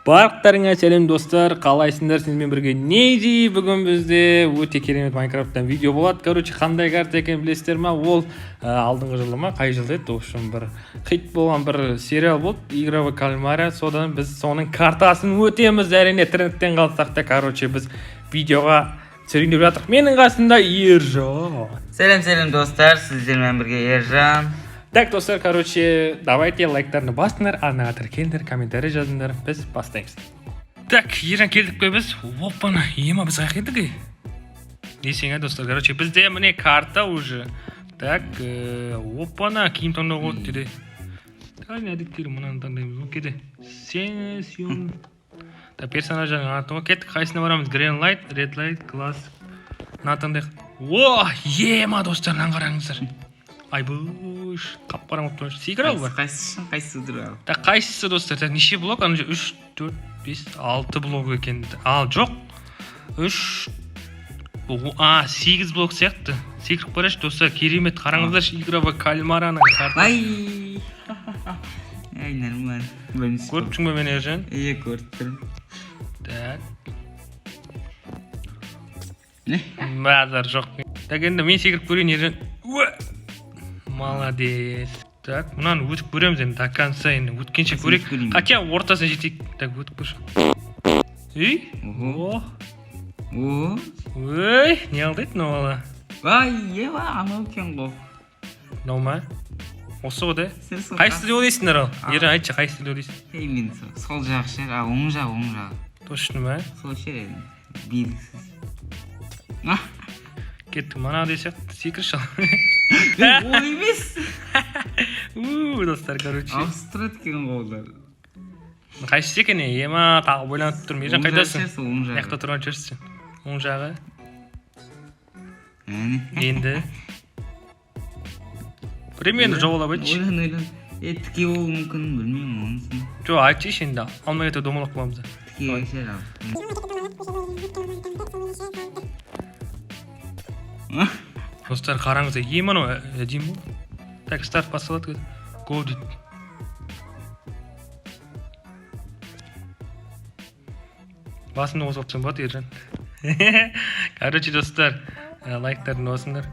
Барлықтарыңа сәлем достар, қалайсыңдар? Сіздермен бірге Нейди. Бүгін бізде өте керемет Майнкрафттан видео болады. Короче, қандай карта екенін білесіздер ма? Ол алдыңғы жылы ма, қай жылда еді? В общем, бір хит болған бір сериал болды, Игра в кальмара. Содан біз соның картасын өтеміз. Әрине трендтен қалсақ та, короче, біз видеоға түсірейін деп жатырмық. Менің қасымда Ержан. Сәлем достар, сіздермен бірге Ержан. Так, достар, короче, давайте лайктарны басыңдар, арнаға тіркеліңдер, комментарий жазыңдар, біз бастаймыз. Так, Ержан келдік пе біз? Опана, ема біз қаяқ едік ей? Десең, достар, короче, бізде міне карта уже. Так, опана, киім таңдау қойды деді. Так, не әдеттері мұнаны таңдаймыз, ол кеді. Сенсион. Так, персонажының атын ғой, кеттік, қайсына барамыз? Green light, red light, glass. Натаңдайық. О, ема, достар, қараңыздар. Айбуш, қап-қара болып тұрған секір ал бар. Қайсысы тұрған? Так, қайсысы достар? Так, неше блок? Аны 3, 4, 5, 6 блок екен. Ал, жоқ. 3, 8 блок сияқты. Секіріп қарашы достар, керемет. Қараңыздаршы, Игра в кальмараның карта. Ай, нормально. Көріп жүрмін бе мен Ержан? Иә, көріп тұрмын. Так. Базар жоқ. Так, енді мен секіріп көрейін Ержан. Молодец. Так, мұнаны өтіп көреміз енді до конца енді өткенше көрейік. Хотя ортасына жетейік. Так, өтіп көрші. Үй? О. Ой, не алдайды мынау бала? Ай, ева, анау екен ғой. Мынау ма? Осы ғой да? Қайсысы деп ойлайсыңдар ал? Ержан айтшы, қайсысы деп ойлайсың? Ей, мен сол жағы шығар, а оң жағы. Точно ма? Сол шығар енді. Белгісіз. Кеттік, мана десек, секірші ал. Ой емес. Достар, короче. Ауыстырады екен қолдар. Қайсысы екен е? Ема тағы ойланып тұрмын. Ержан қайдасың? Оң жағы. Яқта тұрған жүрсің. Оң жағы. Енді. Примерно жауалап айтшы. Ойлан. Тіке болуы мүмкін, білмеймін онысын. Жоқ, айтшы енді. Алмай өте домалақ боламыз. Тіке айтшы ал. Достар, қараңыз, ем анау әдейм бол. Так, старт басталады. Go дейді. Басымды қосылтсам болады, Ержан. Короче, достар, лайктарын басыңдар.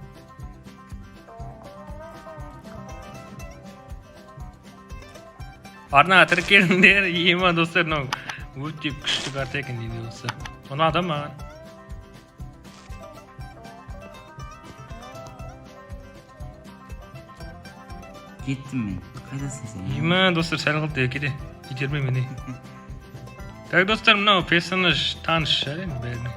Арнаға тіркеліңдер, ема достар, өте күшті карта екен дейді осы. Оны адам маған. Кеттім мен. Қайдасың сен? Ема достар, сәл қылды кеде. Итермей мені. Так, достар, мынау персонаж таныш әрең бәріне.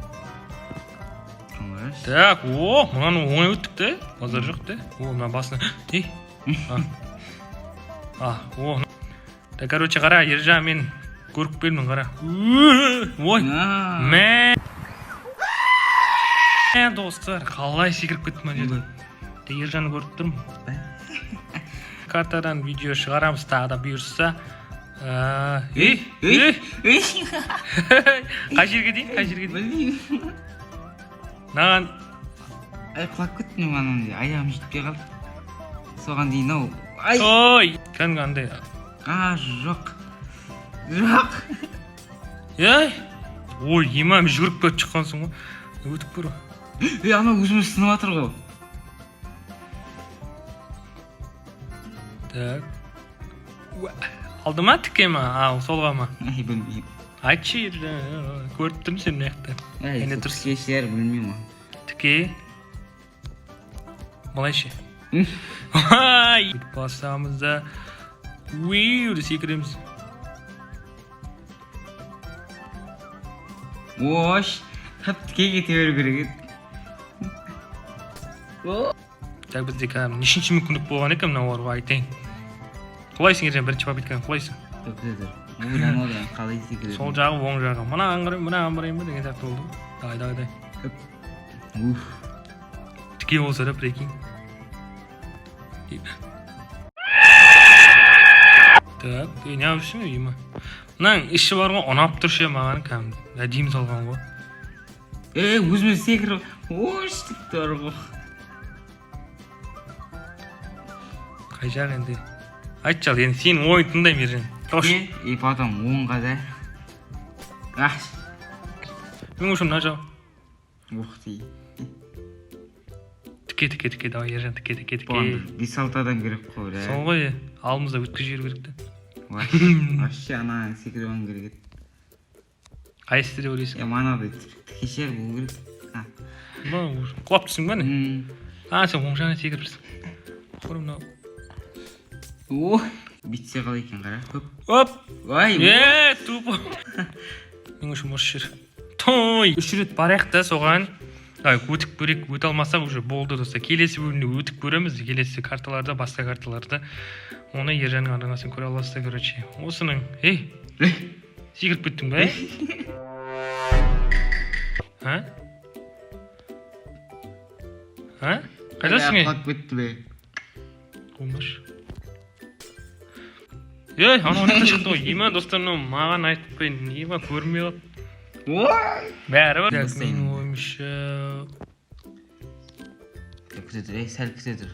Так, мұнаны оңай өттік та. Базар жоқ та. Мына басына. Ей. Так, короче, қара, Ержан, мен көріп келмін, қара. Ой, мә. Достар, қалай секіріп кеттім әне. Ержанды көріп тұрмын. Картадан видео шығарамыз тағы да бұйырса. Қай жерге дейін? Білмеймін. Наған? Құлап кеттім анандай, аяғым жетпей қалды. Соған дейін ау. Ой! Кәнгі андай. Жоқ. Ой, емам жүгіріп көт шыққансың ғой. Өтіп көру. Ана өзіміз сынып атыр ғой. Так. Алды ма тіке ма? Солға ма? Білмеймін. Айтшы, көріп тұрмын сен маяқта. Тіке шер, білмеймін. Тіке. Малайшы. Басамызда. Өйді секіреміз. Ош, тікеге тәуір керек. Так, бізде кәдім нешінші мүмкіндік болған екен мынау бар айтайын. Құлайсың Ержан, бірінші попиткадан құлайсың. Ойламаудан қалай секіреді. Сол жағы, оң жағы. Мынаған барайын ба деген сияқты болды. Дай. Тіке болса да прикинь. Так, не өшін өйіма. Мұнаң іші бар ғой, ұнап тұршы маған кәм. Әдейім салған ғой. Өзіміз секіріп. Ош, тікті бар ғой. Қай жақ енді? Айтшы ал, енді сенің ойын тыңдаймын Ержан. И потом оңға да. Ах. Мен үшін мына жау. Ух ты. Тіке, давай ержан, тіке. 5-6 адам керек қой. Сол ғой, алдымызда өткізіп жіберу керек та. Вообще ана секіріп керек еді. Қайсысы деп ойлайсың? Манады тікешер болу керек. Құлап түсің ба не? Сен оң жағына секіріп тұрсың. Қорым мынау. Битсе қалай екен қара, көп. Оп! Ой! Тупо! Мен үшін осы жер. Той! 3 рет барайық та соған. Өтіп көрек, өте алмасақ уже болды достар. Келесі бөлімде өтіп көреміз. Келесі карталарда, басқа карталарда. Оны ержанның арнасын көре аласыздар, короче. Осының, секіріп кеттің ба? Қайдасың? Құлап кетті бе? Болмаш. Ана шықты ғой. Ема достар, маған айтпайын. Ема көрмей қалып. Бәрі бар. Мен ойымшы. Күте тұр, сәл күте тұр.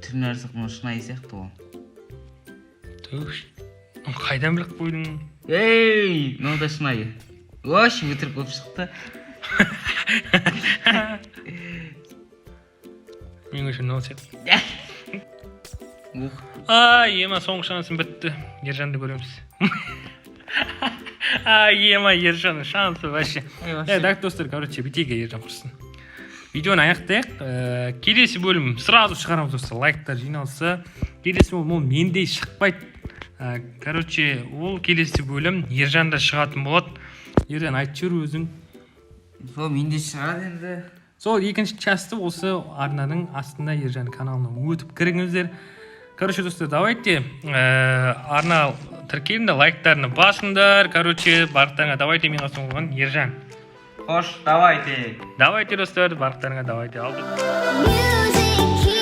Түрін әрсік мұны шынайы сияқты ғой. Түш. Қайдан біліп қойдың? Мынау да шынайы. Ош, өтірік көп шықты. Мен үшін мынау сияқты. Ема соңғы шансын бітті. Ержанды көреміз. Ема ержанның шансы вообще. Так, достар, короче, бітейік ержан құрсын. Видеоны аяқтайық. Келесі бөлім сразу шығарамыз достар. Лайктар жиналса. Келесі бөлім ол мендей шықпайды. Короче, ол келесі бөлім ержанда шығатын болады. Ержан айтып жүр өзің. Сол менде шығады енді. Сол екінші часты осы арнаның астында ержан каналына өтіп кіріңіздер. Короче, достар, давайте арна тіркеліңдер, лайктарны басыңдар. Короче, барлықтарыңа давайте мен қасым болған ержан. Хош, давайте. Давайте, достар, барлықтарыңа давайте алдық. Music